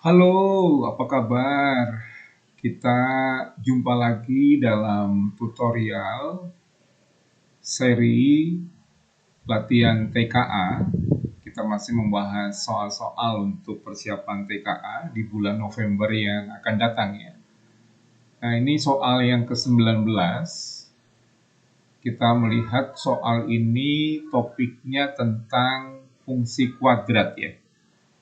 Halo, apa kabar? Kita jumpa lagi dalam tutorial seri latihan TKA. Kita masih membahas soal-soal untuk persiapan TKA di bulan November yang akan datang ya. Nah, ini soal yang ke-19. Kita melihat soal ini topiknya tentang fungsi kuadrat ya.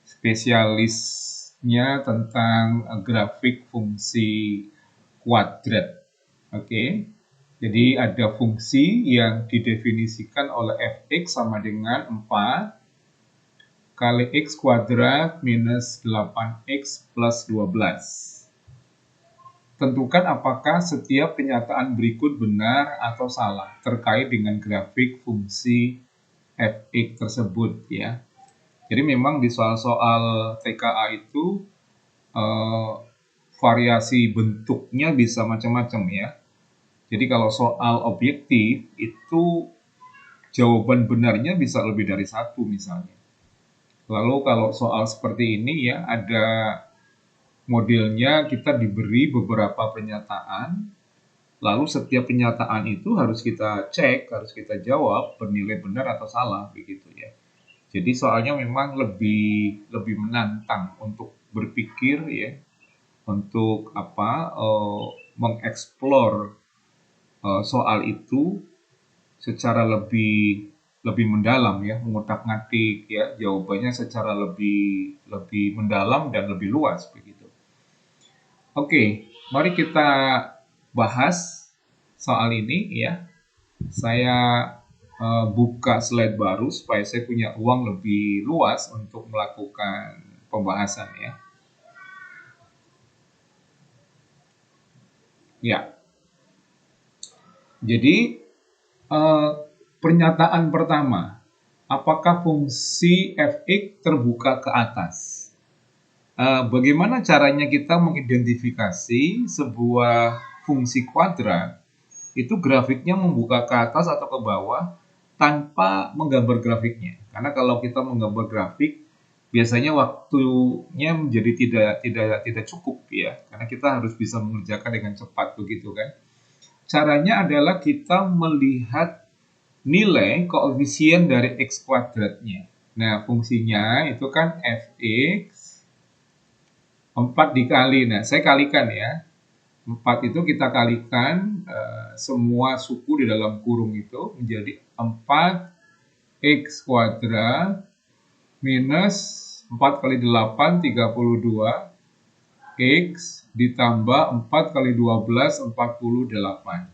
Spesialisnya tentang grafik fungsi kuadrat. Oke. Jadi ada fungsi yang didefinisikan oleh fx sama dengan 4 kali x kuadrat minus 8x plus 12. Tentukan apakah setiap kenyataan berikut benar atau salah terkait dengan grafik fungsi fx tersebut ya. Jadi memang di soal-soal TKA itu eh, variasi bentuknya bisa macam-macam ya. Jadi kalau soal objektif itu jawaban benarnya bisa lebih dari satu misalnya. Lalu kalau soal seperti ini ya ada modelnya kita diberi beberapa pernyataan, lalu setiap pernyataan itu harus kita cek, harus kita jawab bernilai benar atau salah begitu ya. Jadi soalnya memang lebih lebih menantang untuk berpikir ya, untuk mengeksplor soal itu secara lebih lebih mendalam ya, mengutak-ngatik ya jawabannya secara lebih lebih mendalam dan lebih luas begitu. Oke, mari kita bahas soal ini ya. Saya buka slide baru supaya saya punya ruang lebih luas untuk melakukan pembahasan ya. Ya, jadi eh, pernyataan pertama, apakah fungsi fx terbuka ke atas? Bagaimana caranya kita mengidentifikasi sebuah fungsi kuadrat itu grafiknya membuka ke atas atau ke bawah tanpa menggambar grafiknya. Karena kalau kita menggambar grafik, biasanya waktunya menjadi tidak cukup ya, karena kita harus bisa mengerjakan dengan cepat begitu kan. Caranya adalah kita melihat nilai koefisien dari x kuadratnya. Nah, fungsinya itu kan fx 4 dikali. Nah, saya kalikan ya. 4 itu kita kalikan semua suku di dalam kurung itu menjadi 4x kuadrat minus 4 kali 8 32 x ditambah 4 kali 12 48.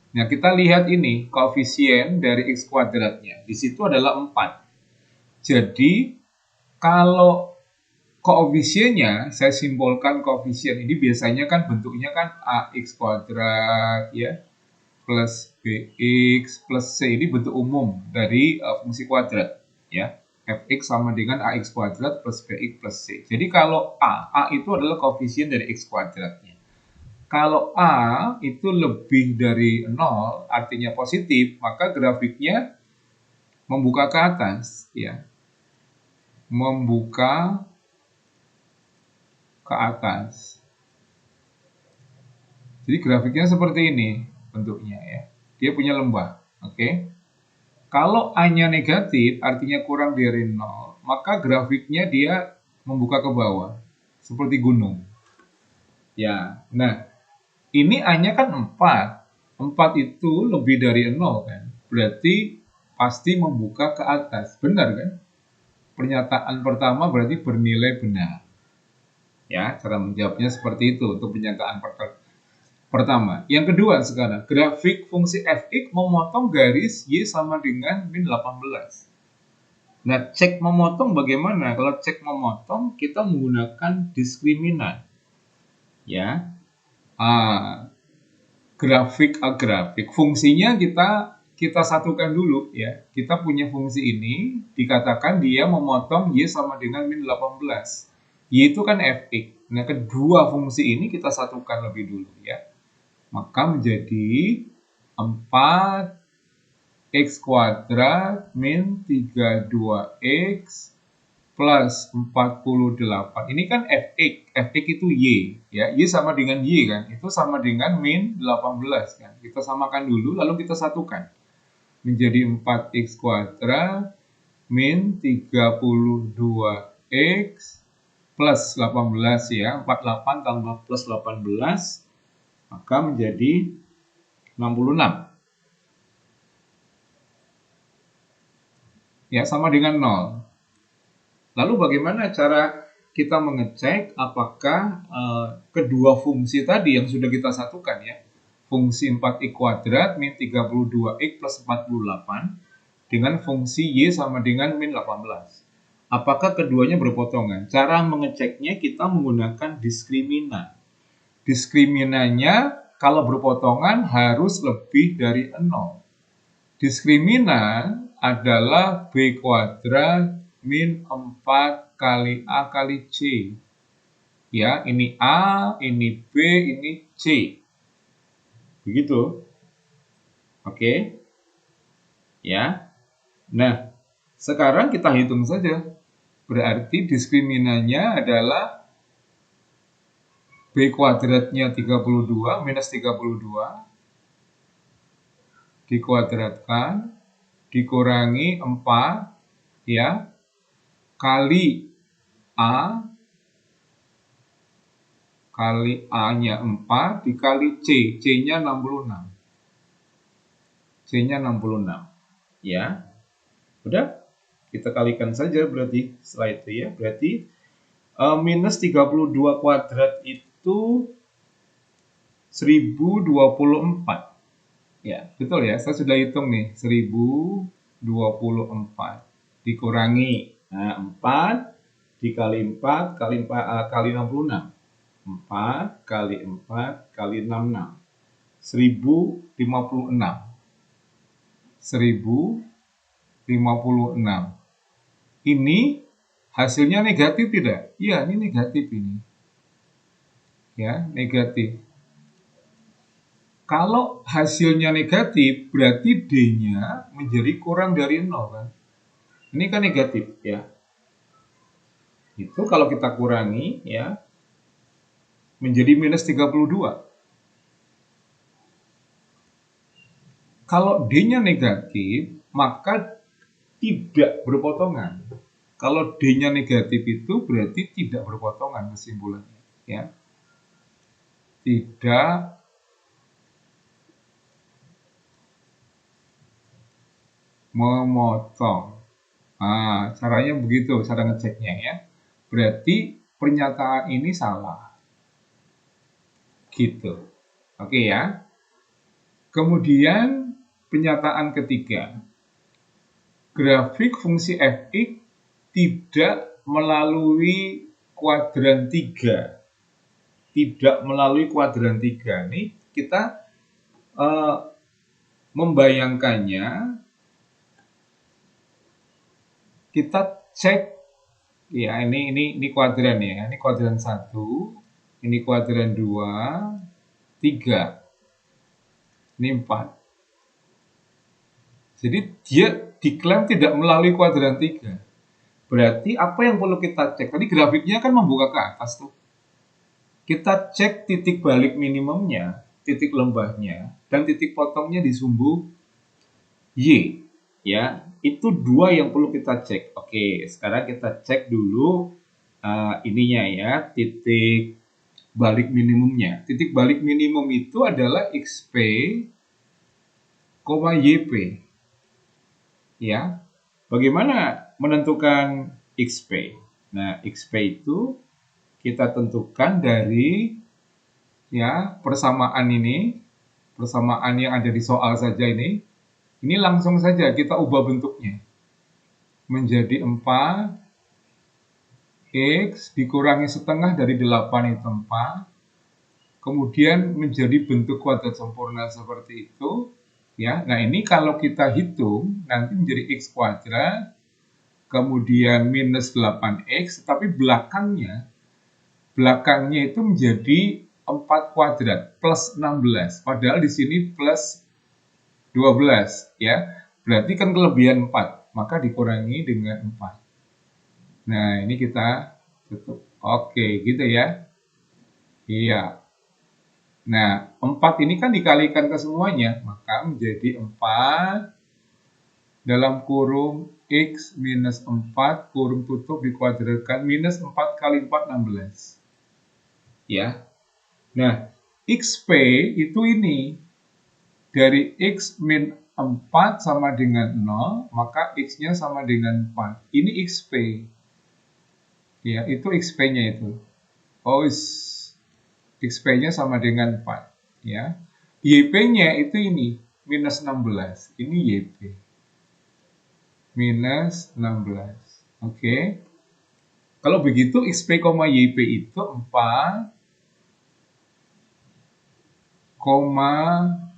Nah, kita lihat ini koefisien dari x kuadratnya. Di situ adalah 4. Jadi, kalau koefisiennya, saya simbolkan koefisien ini biasanya kan bentuknya kan ax kuadrat ya, plus bx plus c. Ini bentuk umum dari fungsi kuadrat ya. Fx sama dengan ax kuadrat plus bx plus c. Jadi kalau a itu adalah koefisien dari x kuadratnya. Kalau a itu lebih dari 0, artinya positif, maka grafiknya membuka ke atas ya. Membuka ke atas. Jadi grafiknya seperti ini bentuknya ya. Dia punya lembah. Oke. Kalau A-nya negatif, artinya kurang dari 0, maka grafiknya dia membuka ke bawah. Seperti gunung. Ya. Nah, ini A-nya kan 4. 4 itu lebih dari 0 kan. Berarti pasti membuka ke atas. Benar kan? Pernyataan pertama berarti bernilai benar. Ya, cara menjawabnya seperti itu untuk pernyataan pertama. Yang kedua sekarang, grafik fungsi fx memotong garis y sama dengan min 18. Nah, cek memotong bagaimana? Kalau cek memotong, kita menggunakan diskriminan. Ya, grafik. Fungsinya kita satukan dulu ya. Kita punya fungsi ini, dikatakan dia memotong y sama dengan min 18. Y itu kan fx. Nah, kedua fungsi ini kita satukan lebih dulu ya. Maka menjadi 4x kuadrat min 32x plus 48. Ini kan fx, fx itu y, ya. Y sama dengan y kan, itu sama dengan min 18 kan. Kita samakan dulu, lalu kita satukan. Menjadi 4x kuadrat min 32x plus 18 ya. 48 tambah plus 18, maka menjadi 66. Ya, sama dengan 0. Lalu bagaimana cara kita mengecek apakah kedua fungsi tadi yang sudah kita satukan ya, fungsi 4x kuadrat min 32x plus 48 dengan fungsi y sama dengan min 18. Apakah keduanya berpotongan? Cara mengeceknya kita menggunakan diskriminan. Diskriminannya kalau berpotongan harus lebih dari 0. Diskriminan adalah b kuadrat min 4 kali A kali C. Ya, ini A, ini B, ini C. Begitu. Oke. Ya. Nah, sekarang kita hitung saja. Berarti diskriminannya adalah B kuadratnya 32 minus 32 dikuadratkan dikurangi 4 ya kali A kali A-nya 4 dikali C, C-nya 66. C-nya 66. Ya. Udah, kita kalikan saja berarti setelah itu ya. Berarti minus 32 kuadrat itu 1024. Ya, betul ya. Saya sudah hitung nih, 1024 dikurangi 4 dikali 4 kali 4 kali 66. 4 kali 4 kali 66. 1056. 1056. Ini hasilnya negatif tidak? Iya, ini negatif ini. Ya, negatif. Kalau hasilnya negatif, berarti D-nya menjadi kurang dari 0 kan? Ini kan negatif ya. Itu kalau kita kurangi ya menjadi minus 32. Kalau D-nya negatif, maka tidak berpotongan. Kalau D-nya negatif itu berarti tidak berpotongan kesimpulannya ya. Tidak memotong. Nah, caranya begitu, cara ngeceknya ya. Berarti pernyataan ini salah. Gitu. Oke ya. Kemudian pernyataan ketiga. Grafik fungsi fx tidak melalui kuadran 3. Tidak melalui kuadran 3. Nih kita membayangkannya, kita cek ya, ini kuadran ya, ini kuadran 1, ini kuadran 2, 3, ini 4. Jadi dia diklaim tidak melalui kuadran 3. Berarti apa yang perlu kita cek? Tadi grafiknya kan membuka ke atas tuh. Kita cek titik balik minimumnya, titik lembahnya, dan titik potongnya di sumbu Y. Ya, itu dua yang perlu kita cek. Oke, sekarang kita cek dulu ininya ya, titik balik minimumnya. Titik balik minimum itu adalah XP, YP. Ya, bagaimana menentukan XP? Nah, XP itu kita tentukan dari ya persamaan ini, persamaan yang ada di soal saja ini. Ini langsung saja kita ubah bentuknya menjadi 4x dikurangi setengah dari 8 itu 4. Kemudian menjadi bentuk kuadrat sempurna seperti itu. Ya, nah ini kalau kita hitung nanti menjadi x kuadrat, kemudian minus 8x, tapi belakangnya itu menjadi 4 kuadrat plus 16. Padahal di sini plus 12 ya. Berarti kan kelebihan 4, maka dikurangi dengan 4. Nah, ini kita tutup. Oke, gitu ya. Iya. Nah, 4 ini kan dikalikan ke semuanya, maka menjadi 4 dalam kurung X minus 4, kurung tutup dikuadratkan, minus 4 kali 4, 16. Ya. Nah, XP itu ini, dari X min 4 sama dengan 0, maka X-nya sama dengan 4. Ini XP. Ya, itu XP-nya itu. Oh, XP-nya sama dengan 4. Ya. YP-nya itu ini, minus 16. Ini YP. Minus 16. Oke. Kalau begitu, XP, YP itu 4,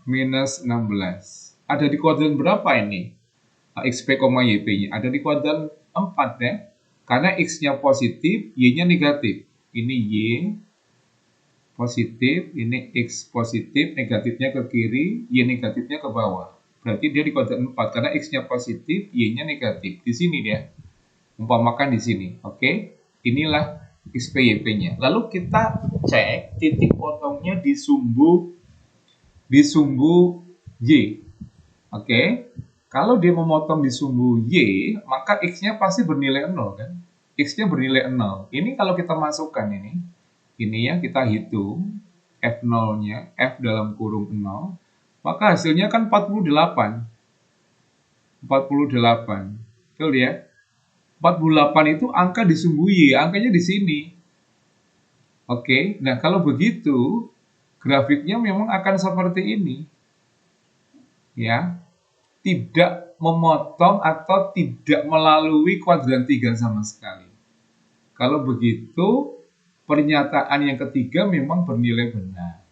minus 16. Ada di kuadran berapa ini? XP, YP-nya. Ada di kuadran 4 ya. Karena X-nya positif, Y-nya negatif. Ini Y positif, ini X positif, negatifnya ke kiri, Y negatifnya ke bawah. Berarti dia di kuadran 4 karena X-nya positif, Y-nya negatif. Di sini dia. Umpamakan di sini. Oke. Inilah XP-YP-nya. Lalu kita cek titik potongnya di sumbu Y. Oke. Kalau dia memotong di sumbu Y, maka X-nya pasti bernilai 0 kan? X-nya bernilai 0. Ini kalau kita masukkan ini ya kita hitung F0-nya, F dalam kurung 0, maka hasilnya kan 48. 48. Betul ya? 48 itu angka di sumbu Y, angkanya di sini. Oke, nah kalau begitu, grafiknya memang akan seperti ini. Ya, tidak memotong atau tidak melalui kuadran 3 sama sekali. Kalau begitu, pernyataan yang ketiga memang bernilai benar.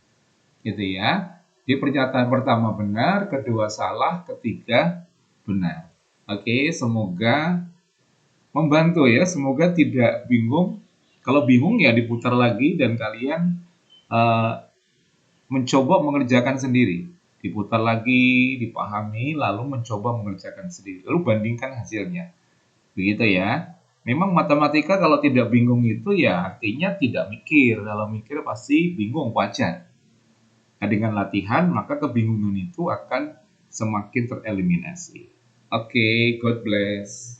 Gitu ya. Di pernyataan pertama benar, kedua salah, ketiga benar. Oke, semoga membantu ya. Semoga tidak bingung. Kalau bingung ya diputar lagi dan kalian mencoba mengerjakan sendiri. Diputar lagi, dipahami, lalu mencoba mengerjakan sendiri. Lalu bandingkan hasilnya. Begitu ya. Memang matematika kalau tidak bingung itu ya artinya tidak mikir. Kalau mikir pasti bingung, wajar. Nah, dengan latihan maka kebingungan itu akan semakin tereliminasi. Oke, God bless.